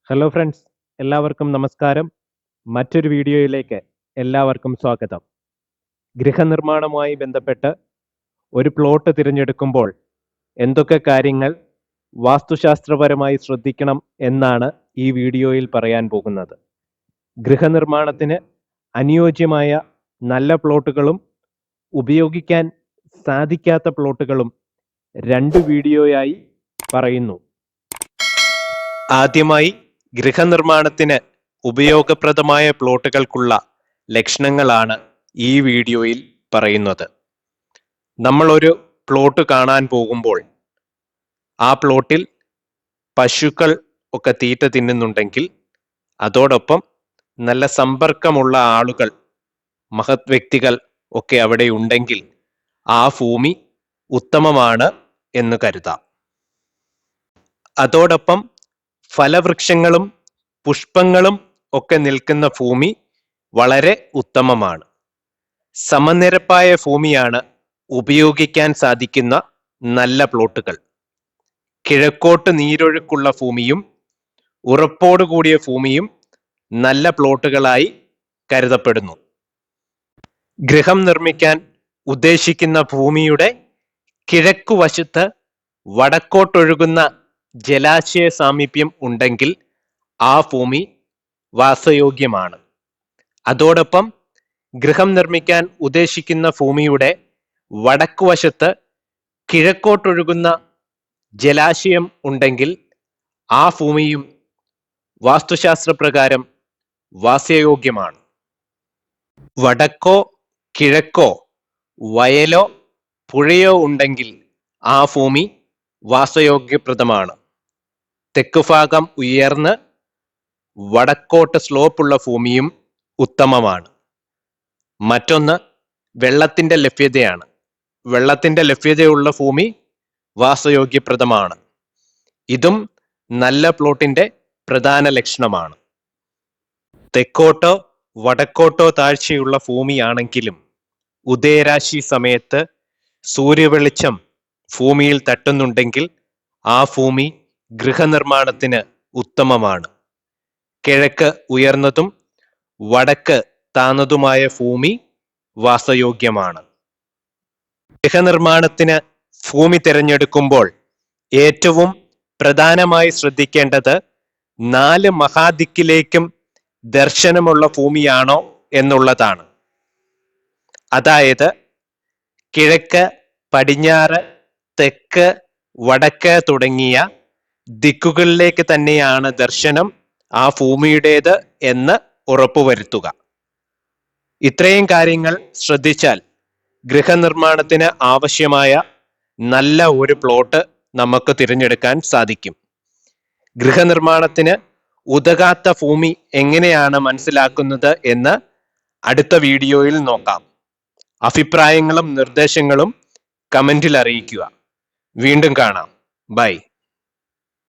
Hello friends, എല്ലാവർക്കും നമസ്കാരം. മറ്റൊരു വീഡിയോയിലേക്ക് എല്ലാവർക്കും സ്വാഗതം. ഗൃഹനിർമ്മാണവുമായി ബന്ധപ്പെട്ട് ഒരു പ്ലോട്ട് തിരഞ്ഞെടുക്കുമ്പോൾ എന്തൊക്കെ കാര്യങ്ങൾ വാസ്തുശാസ്ത്രപരമായി ശ്രദ്ധിക്കണം എന്നാണ് ഈ വീഡിയോയിൽ പറയാൻ പോകുന്നത്. ഗൃഹനിർമ്മാണത്തിന് അനുയോജ്യമായ നല്ല പ്ലോട്ടുകളും ഉപയോഗിക്കാൻ സാധിക്കാത്ത പ്ലോട്ടുകളും രണ്ട് വീഡിയോയായി പറയുന്നു. ആദ്യമായി ഗൃഹനിർമ്മാണത്തിന് ഉപയോഗപ്രദമായ പ്ലോട്ടുകൾക്കുള്ള ലക്ഷണങ്ങളാണ് ഈ വീഡിയോയിൽ പറയുന്നത്. നമ്മളൊരു പ്ലോട്ട് കാണാൻ പോകുമ്പോൾ ആ പ്ലോട്ടിൽ പശുക്കൾ ഒക്കെ തീറ്റ തിന്നുന്നുണ്ടെങ്കിൽ, അതോടൊപ്പം നല്ല സമ്പർക്കമുള്ള ആളുകൾ, മഹത് വ്യക്തികൾ ഒക്കെ അവിടെ ഉണ്ടെങ്കിൽ ആ ഭൂമി ഉത്തമമാണ് എന്ന് കരുതാം. അതോടൊപ്പം ഫലവൃക്ഷങ്ങളും പുഷ്പങ്ങളും ഒക്കെ നിൽക്കുന്ന ഭൂമി വളരെ ഉത്തമമാണ്. സമനിരപ്പായ ഭൂമിയാണ് ഉപയോഗിക്കാൻ സാധിക്കുന്ന നല്ല പ്ലോട്ടുകൾ. കിഴക്കോട്ട് നീരൊഴുക്കുള്ള ഭൂമിയും ഉറപ്പോടുകൂടിയ ഭൂമിയും നല്ല പ്ലോട്ടുകളായി കരുതപ്പെടുന്നു. ഗൃഹം നിർമ്മിക്കാൻ ഉദ്ദേശിക്കുന്ന ഭൂമിയുടെ കിഴക്കുവശത്ത് വടക്കോട്ടൊഴുകുന്ന ജലാശയ സാമീപ്യം ഉണ്ടെങ്കിൽ ആ ഭൂമി വാസയോഗ്യമാണ്. അതോടൊപ്പം ഗൃഹം നിർമ്മിക്കാൻ ഉദ്ദേശിക്കുന്ന ഭൂമിയുടെ വടക്കുവശത്ത് കിഴക്കോട്ടൊഴുകുന്ന ജലാശയം ഉണ്ടെങ്കിൽ ആ ഭൂമിയും വാസ്തുശാസ്ത്രപ്രകാരം വാസയോഗ്യമാണ്. വടക്കോ കിഴക്കോ വയലോ പുഴയോ ഉണ്ടെങ്കിൽ ആ ഭൂമി വാസയോഗ്യപ്രദമാണ്. തെക്കുഭാഗം ഉയർന്ന് വടക്കോട്ട് സ്ലോപ്പുള്ള ഭൂമിയും ഉത്തമമാണ്. മറ്റൊന്ന് വെള്ളത്തിന്റെ ലഭ്യതയാണ്. വെള്ളത്തിന്റെ ലഭ്യതയുള്ള ഭൂമി വാസയോഗ്യപ്രദമാണ്. ഇതും നല്ല പ്ലോട്ടിന്റെ പ്രധാന ലക്ഷണമാണ്. തെക്കോട്ടോ വടക്കോട്ടോ താഴ്ചയുള്ള ഭൂമിയാണെങ്കിലും ഉദയരാശി സമയത്ത് സൂര്യവെളിച്ചം ഭൂമിയിൽ തട്ടുന്നുണ്ടെങ്കിൽ ആ ഭൂമി ഗൃഹനിർമ്മാണത്തിന് ഉത്തമമാണ്. കിഴക്ക് ഉയർന്നതും വടക്ക് താന്നതുമായ ഭൂമി വാസയോഗ്യമാണ്. ഗൃഹനിർമ്മാണത്തിന് ഭൂമി തിരഞ്ഞെടുക്കുമ്പോൾ ഏറ്റവും പ്രധാനമായി ശ്രദ്ധിക്കേണ്ടത് 4 മഹാദിക്കിലേക്കും ദർശനമുള്ള ഭൂമിയാണോ എന്നുള്ളതാണ്. അതായത് കിഴക്ക്, പടിഞ്ഞാറ്, തെക്ക്, വടക്ക് തുടങ്ങിയ ദിക്കുകളിലേക്ക് തന്നെയാണ് ദർശനം ആ ഭൂമിയുടേത് എന്ന് ഉറപ്പുവരുത്തുക. ഇത്രയും കാര്യങ്ങൾ ശ്രദ്ധിച്ചാൽ ഗൃഹനിർമ്മാണത്തിന് ആവശ്യമായ നല്ല ഒരു പ്ലോട്ട് നമുക്ക് തിരഞ്ഞെടുക്കാൻ സാധിക്കും. ഗൃഹനിർമ്മാണത്തിന് ഉതകാത്ത ഭൂമി എങ്ങനെയാണ് മനസ്സിലാക്കുന്നത് എന്ന് അടുത്ത വീഡിയോയിൽ നോക്കാം. അഭിപ്രായങ്ങളും നിർദ്ദേശങ്ങളും കമന്റിൽ അറിയിക്കുക. വീണ്ടും കാണാം. ബൈ.